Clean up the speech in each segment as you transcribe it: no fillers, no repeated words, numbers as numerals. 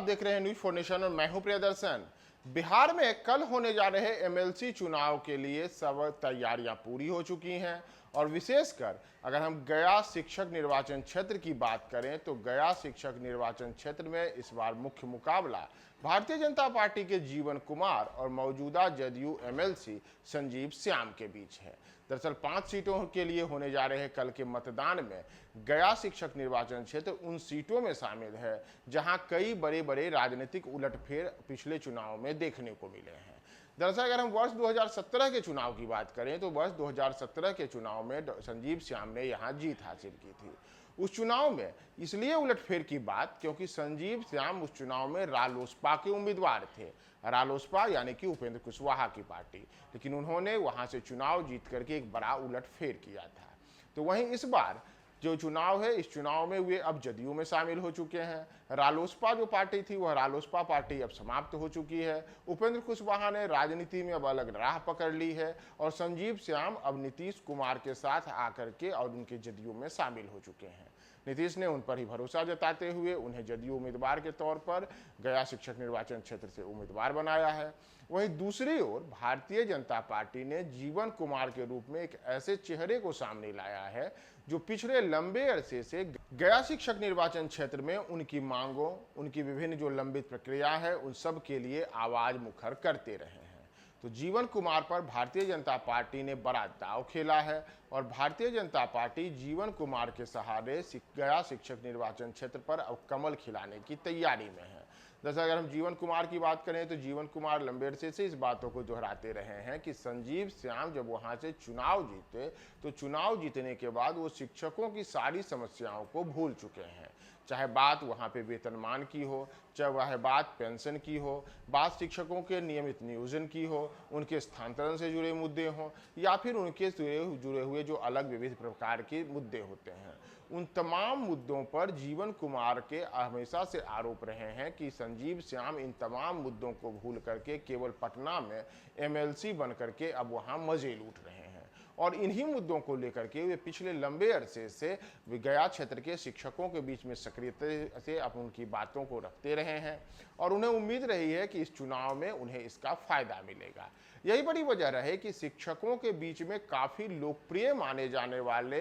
आप देख रहे हैं न्यूज फॉर नेशन और मैं हूं प्रियदर्शन। बिहार में कल होने जा रहे एमएलसी चुनाव के लिए सब तैयारियां पूरी हो चुकी हैं और विशेषकर अगर हम गया शिक्षक निर्वाचन क्षेत्र की बात करें तो गया शिक्षक निर्वाचन क्षेत्र में इस बार मुख्य मुकाबला भारतीय जनता पार्टी के जीवन कुमार और मौजूदा जदयू एमएलसी संजीव श्याम के बीच है। दरअसल 5 सीटों के लिए होने जा रहे कल के मतदान में गया शिक्षक निर्वाचन क्षेत्र उन सीटों में शामिल है जहां कई बड़े बड़े राजनीतिक उलटफेर पिछले चुनाव में देखने को मिले हैं। दरअसल अगर हम वर्ष 2017 के चुनाव की बात करें तो वर्ष 2017 के चुनाव में संजीव श्याम ने यहां जीत हासिल की थी। उस चुनाव में इसलिए उलटफेर की बात क्योंकि संजीव श्याम उस चुनाव में रालोसपा के उम्मीदवार थे। रालोसपा यानी कि उपेंद्र कुशवाहा की पार्टी, लेकिन उन्होंने वहां से चुनाव जीत करके एक बड़ा उलटफेर किया था। तो वहीं इस बार जो चुनाव है, इस चुनाव में वे अब जदयू में शामिल हो चुके हैं। रालोसपा जो पार्टी थी वह रालोसपा पार्टी अब समाप्त हो चुकी है। उपेंद्र कुशवाहा ने राजनीति में अब अलग राह पकड़ ली है और संजीव श्याम अब नीतीश कुमार के साथ आकर के और उनके जदयू में शामिल हो चुके हैं। नीतीश ने उन पर ही भरोसा जताते हुए उन्हें जदयू उम्मीदवार के तौर पर गया शिक्षक निर्वाचन क्षेत्र से उम्मीदवार बनाया है। वहीं दूसरी ओर भारतीय जनता पार्टी ने जीवन कुमार के रूप में एक ऐसे चेहरे को सामने लाया है जो पिछले लंबे अरसे से गया शिक्षक निर्वाचन क्षेत्र में उनकी मांगों, उनकी विभिन्न जो लंबित प्रक्रिया है उन सब के लिए आवाज मुखर करते रहे हैं। तो जीवन कुमार पर भारतीय जनता पार्टी ने बड़ा दांव खेला है और भारतीय जनता पार्टी जीवन कुमार के सहारे गया शिक्षक निर्वाचन क्षेत्र पर अब कमल खिलाने की तैयारी में है। दरअसल अगर हम जीवन कुमार की बात करें तो जीवन कुमार लंबे अरसे से इस बातों को दोहराते रहे हैं कि संजीव श्याम जब वहां से चुनाव जीते तो चुनाव जीतने के बाद वो शिक्षकों की सारी समस्याओं को भूल चुके हैं। चाहे बात वहाँ पे वेतनमान की हो, चाहे वह बात पेंशन की हो, बात शिक्षकों के नियमित नियोजन की हो, उनके स्थानांतरण से जुड़े मुद्दे हों या फिर उनके जुड़े हुए जो अलग विविध प्रकार के मुद्दे होते हैं, उन तमाम मुद्दों पर जीवन कुमार के हमेशा से आरोप रहे हैं कि संजीव श्याम इन तमाम मुद्दों को भूल करके केवल पटना में एमएलसी बन करके अब वहाँ मजे लूट रहे हैं और इन्हीं मुद्दों को लेकर के वे पिछले लंबे अरसे से गया क्षेत्र के शिक्षकों के बीच में सक्रियता से अब उनकी बातों को रखते रहे हैं और उन्हें उम्मीद रही है कि इस चुनाव में उन्हें इसका फायदा मिलेगा। यही बड़ी वजह रहे कि शिक्षकों के बीच में काफी लोकप्रिय माने जाने वाले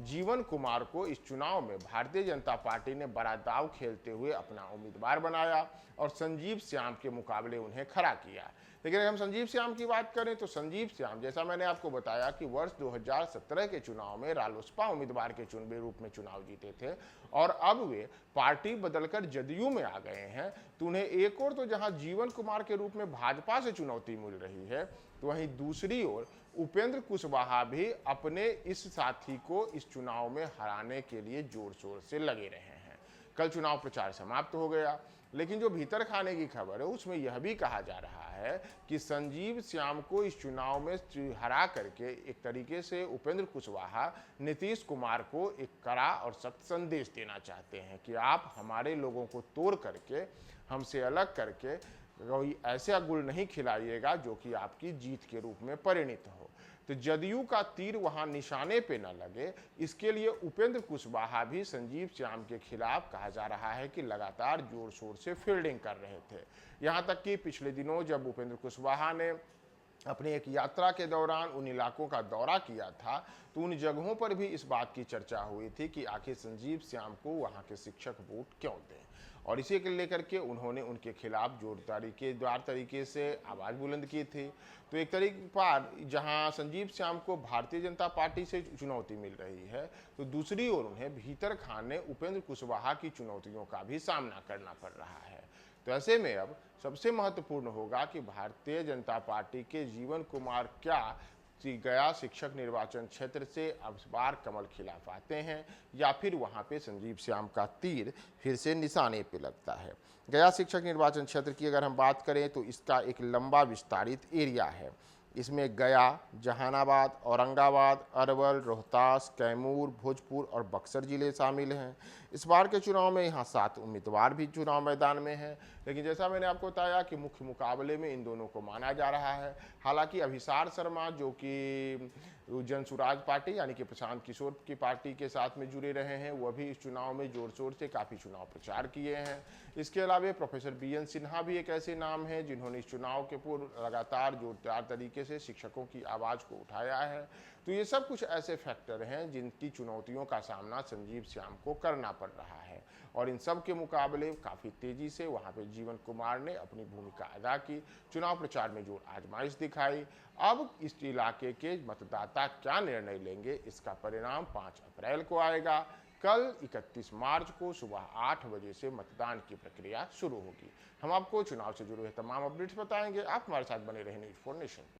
जीवन कुमार को इस चुनाव में भारतीय जनता पार्टी ने बड़ा दांव खेलते हुए अपना उम्मीदवार बनाया और संजीव श्याम के मुकाबले उन्हें खड़ा किया। लेकिन अगर हम संजीव श्याम की बात करें तो संजीव श्याम, जैसा मैंने आपको बताया कि वर्ष 2017 के चुनाव में रालोसपा उम्मीदवार के चुनावी रूप में चुनाव जीते थे और अब वे पार्टी बदलकर जदयू में आ गए हैं, तो उन्हें एक और तो जहां जीवन कुमार के रूप में भाजपा से चुनौती मिल रही है, तो वहीं दूसरी ओर उपेंद्र कुशवाहा भी अपने इस साथी को इस चुनाव में हराने के लिए जोर शोर से लगे रहे हैं। कल चुनाव प्रचार समाप्त हो गया, लेकिन जो भीतर खाने की खबर है उसमें यह भी कहा जा रहा है कि संजीव श्याम को इस चुनाव में हरा करके एक तरीके से उपेंद्र कुशवाहा नीतीश कुमार को एक कड़ा और सख्त संदेश देना चाहते हैं कि आप हमारे लोगों को तोड़ करके, हमसे अलग करके कोई ऐसा गुल नहीं खिलाइएगा जो कि आपकी जीत के रूप में परिणित हो। तो जदयू का तीर वहां निशाने पे न लगे, इसके लिए उपेंद्र कुशवाहा भी संजीव श्याम के खिलाफ कहा जा रहा है कि लगातार जोर शोर से फील्डिंग कर रहे थे। यहां तक कि पिछले दिनों जब उपेंद्र कुशवाहा ने अपनी एक यात्रा के दौरान उन इलाकों का दौरा किया था तो उन जगहों पर भी इस बात की चर्चा हुई थी कि आखिर संजीव श्याम को वहां के शिक्षक वोट क्यों दें और इसी के लेकर के उन्होंने उनके खिलाफ जोरदार तरीके से आवाज़ बुलंद की थी। तो एक तरीके पर जहां संजीव श्याम को भारतीय जनता पार्टी से चुनौती मिल रही है तो दूसरी ओर उन्हें भीतर खाने उपेंद्र कुशवाहा की चुनौतियों का भी सामना करना पड़ रहा है। तो ऐसे में अब सबसे महत्वपूर्ण होगा कि भारतीय जनता पार्टी के जीवन कुमार क्या गया शिक्षक निर्वाचन क्षेत्र से अब बार कमल खिला पाते हैं या फिर वहां पे संजीव श्याम का तीर फिर से निशाने पे लगता है। गया शिक्षक निर्वाचन क्षेत्र की अगर हम बात करें तो इसका एक लंबा विस्तारित एरिया है। इसमें गया, जहानाबाद, औरंगाबाद, अरवल, रोहतास, कैमूर, भोजपुर और बक्सर जिले शामिल हैं। इस बार के चुनाव में यहाँ 7 उम्मीदवार भी चुनाव मैदान में हैं, लेकिन जैसा मैंने आपको बताया कि मुख्य मुकाबले में इन दोनों को माना जा रहा है। हालांकि अभिसार शर्मा जो कि जन सुराज पार्टी यानी कि प्रशांत किशोर की पार्टी के साथ में जुड़े रहे हैं, वह भी इस चुनाव में जोर शोर से काफ़ी चुनाव प्रचार किए हैं। इसके अलावा प्रोफेसर BN सिन्हा भी एक ऐसे नाम हैं जिन्होंने इस चुनाव के पूर्व लगातार जोरदार तरीके से शिक्षकों की आवाज़ को उठाया है। तो ये सब कुछ ऐसे फैक्टर हैं जिनकी चुनौतियों का सामना संजीव श्याम को करना पड़ रहा है, और इन सब के मुकाबले काफ़ी तेज़ी से वहाँ पे जीवन कुमार ने अपनी भूमिका अदा की, चुनाव प्रचार में जोर आजमाइश दिखाई। अब इस इलाके के मतदाता क्या निर्णय लेंगे, इसका परिणाम 5 अप्रैल को आएगा। कल 31 मार्च को सुबह 8 बजे से मतदान की प्रक्रिया शुरू होगी। हम आपको चुनाव से जुड़े हुए तमाम अपडेट्स बताएंगे। आप हमारे साथ बने रहें न्यूज़ 4 नेशन।